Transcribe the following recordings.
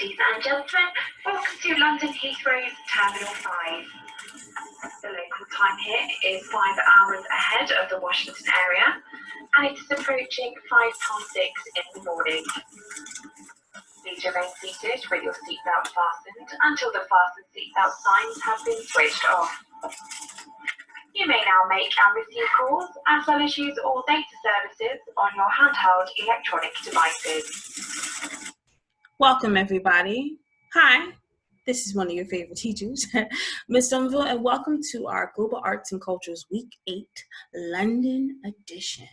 Ladies and gentlemen, welcome to London Heathrow's Terminal 5. The local time here is 5 hours ahead of the Washington area, and it is approaching 6:05 in the morning. Please remain seated with your seatbelt fastened until the fasten seatbelt signs have been switched off. You may now make and receive calls, as well as use all data services on your handheld electronic devices. Welcome, everybody. Hi, this is one of your favorite teachers, Miss Domeville, and welcome to our Global Arts and Cultures Week 8 London edition.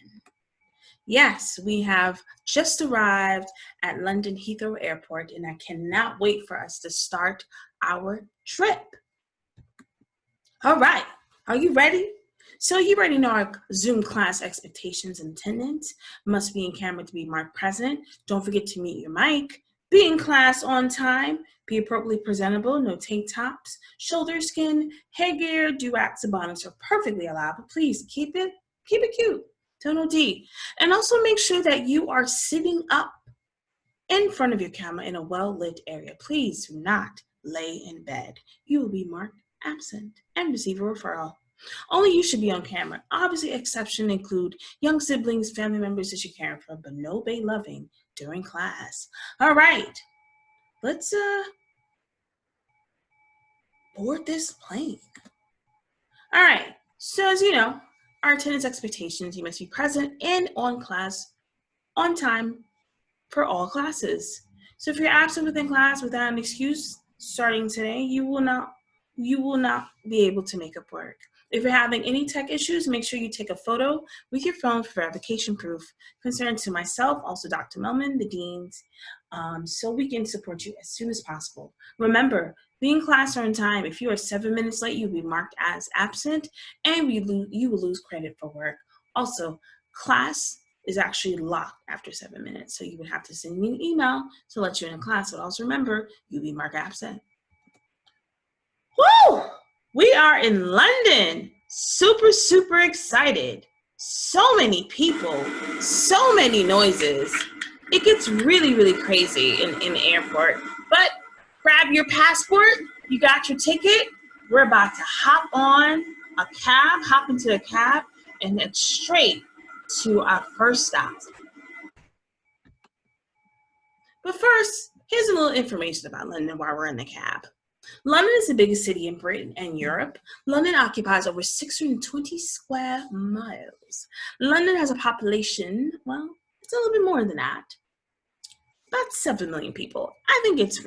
Yes, we have just arrived at London Heathrow Airport, and I cannot wait for us to start our trip. All right, are you ready? So you already know our Zoom class expectations and attendance. Must be in camera to be marked present. Don't forget to mute your mic. Be in class on time. Be appropriately presentable. No tank tops, shoulder skin, hairgear, do-rags, and bonnets are perfectly allowed. But please keep it cute. Don't OD. And also make sure that you are sitting up in front of your camera in a well-lit area. Please do not lay in bed. You will be marked absent and receive a referral. Only you should be on camera. Obviously, exceptions include young siblings, family members that you're caring for, but no bae loving during class. All right, let's board this plane. All right, so as you know, our attendance expectations, you must be present and on class on time for all classes. So if you're absent within class without an excuse, starting today, you will not be able to make up work. If you're having any tech issues, make sure you take a photo with your phone for verification proof. Concerned to myself, also Dr. Melman, the deans, so we can support you as soon as possible. Remember, be in class on time. If you are 7 minutes late, you'll be marked as absent, and you will lose credit for work. Also, class is actually locked after 7 minutes, so you would have to send me an email to let you in class. But also remember, you'll be marked absent. Woo! We are in London. Super excited. So many people, so many noises. It gets really crazy in the airport. But grab your passport. You got your ticket. We're about to hop into a cab, and head straight to our first stop. But first, here's a little information about London while we're in the cab. London is the biggest city in Britain and Europe. London occupies over 620 square miles. London has a population, well, it's a little bit more than that. About 7 million people. I think it's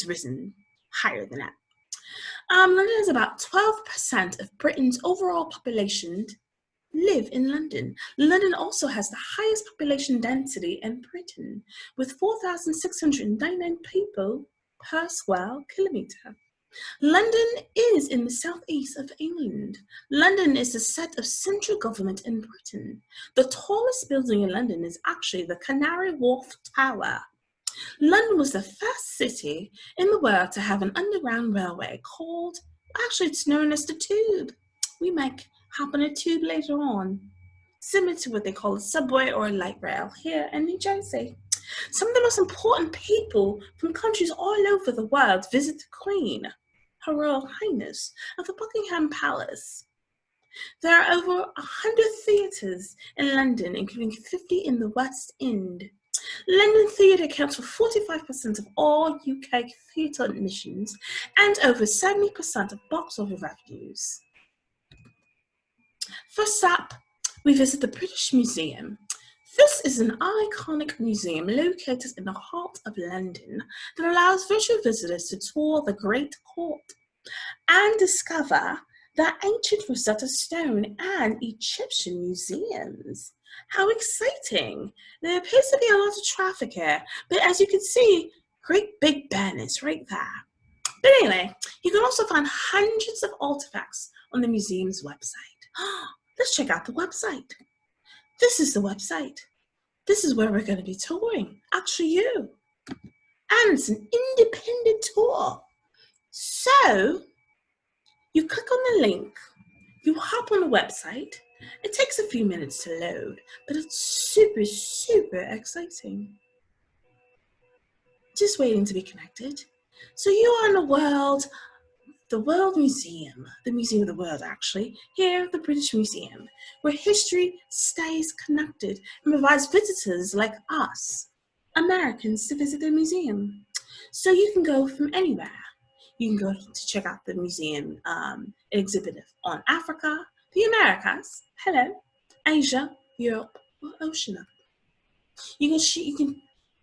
risen higher than that. London has about 12% of Britain's overall population live in London. London also has the highest population density in Britain, with 4,699 people per square kilometer. London is in the southeast of England. London is the seat of central government in Britain. The tallest building in London is actually the Canary Wharf Tower. London was the first city in the world to have an underground railway it's known as the Tube. We might hop on a tube later on, similar to what they call a subway or a light rail here in New Jersey. Some of the most important people from countries all over the world visit the Queen, Her Royal Highness, at the Buckingham Palace. There are over 100 theatres in London, including 50 in the West End. London Theatre accounts for 45% of all UK theatre admissions and over 70% of box office revenues. First up, we visit the British Museum. This is an iconic museum located in the heart of London that allows visual visitors to tour the Great Court and discover the ancient Rosetta Stone and Egyptian museums. How exciting! There appears to be a lot of traffic here, but as you can see, great big banners right there. But anyway, you can also find hundreds of artifacts on the museum's website. Let's check out the website. This is the website. This is where we're going to be touring. Actually, you. And it's an independent tour. So, you click on the link, you hop on the website. It takes a few minutes to load, but it's super exciting. just waiting to be connected. So you are in the World Museum, the Museum of the World actually, here at the British Museum, where history stays connected and provides visitors like us, Americans, to visit the museum. So you can go from anywhere. You can go to check out the museum exhibit on Africa, the Americas, hello, Asia, Europe, or Oceania.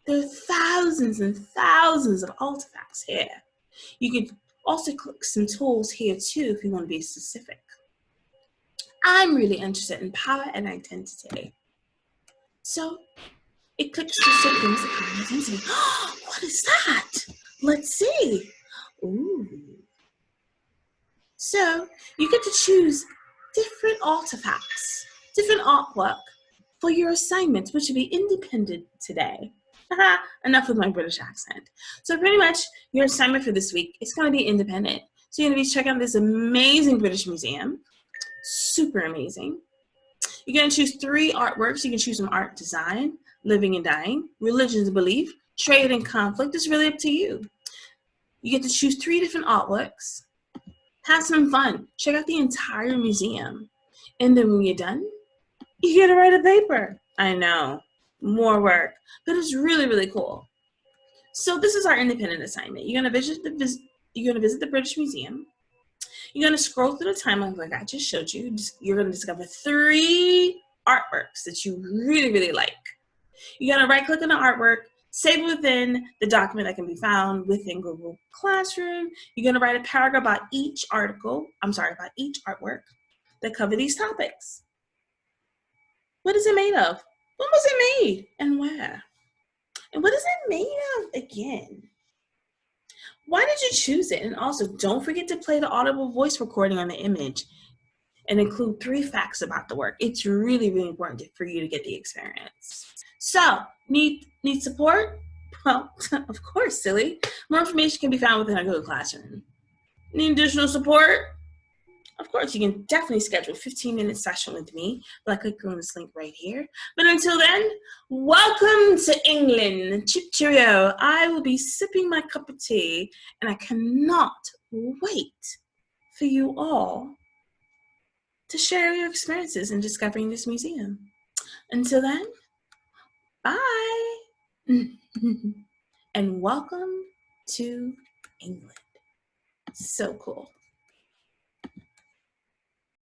There are thousands and thousands of artifacts here. You can also click some tools here too if you want to be specific. I'm really interested in power and identity. So it clicks to settings of power and identity. What is that? Let's see. Ooh. So you get to choose different artifacts, different artwork for your assignments, which will be independent today. Enough with my British accent. So pretty much your assignment for this week is going to be independent. So you're going to be checking out this amazing British museum. Super amazing. You're going to choose 3 artworks. You can choose from art, design, living and dying, religions and belief, trade and conflict. It's really up to you. You get to choose 3 different artworks. Have some fun. Check out the entire museum. And then when you're done, you get to write a paper. I know, more work, but it's really, really cool. So this is our independent assignment. You're gonna visit the British Museum. You're gonna scroll through the timeline like I just showed you. You're gonna discover 3 artworks that you really, really like. You're gonna right-click on the artwork, save it within the document that can be found within Google Classroom. You're gonna write a paragraph about each artwork that cover these topics. What is it made of? When was it made? And where? And what is it made of again? Why did you choose it? And also, don't forget to play the audible voice recording on the image and include 3 facts about the work. It's really, really important for you to get the experience. So, need support? Well, of course, silly. More information can be found within our Google Classroom. Need additional support? Of course, you can definitely schedule a 15-minute session with me by clicking on this link right here. But until then, welcome to England. Chip cheerio. I will be sipping my cup of tea, and I cannot wait for you all to share your experiences in discovering this museum. Until then, bye. And welcome to England. So cool.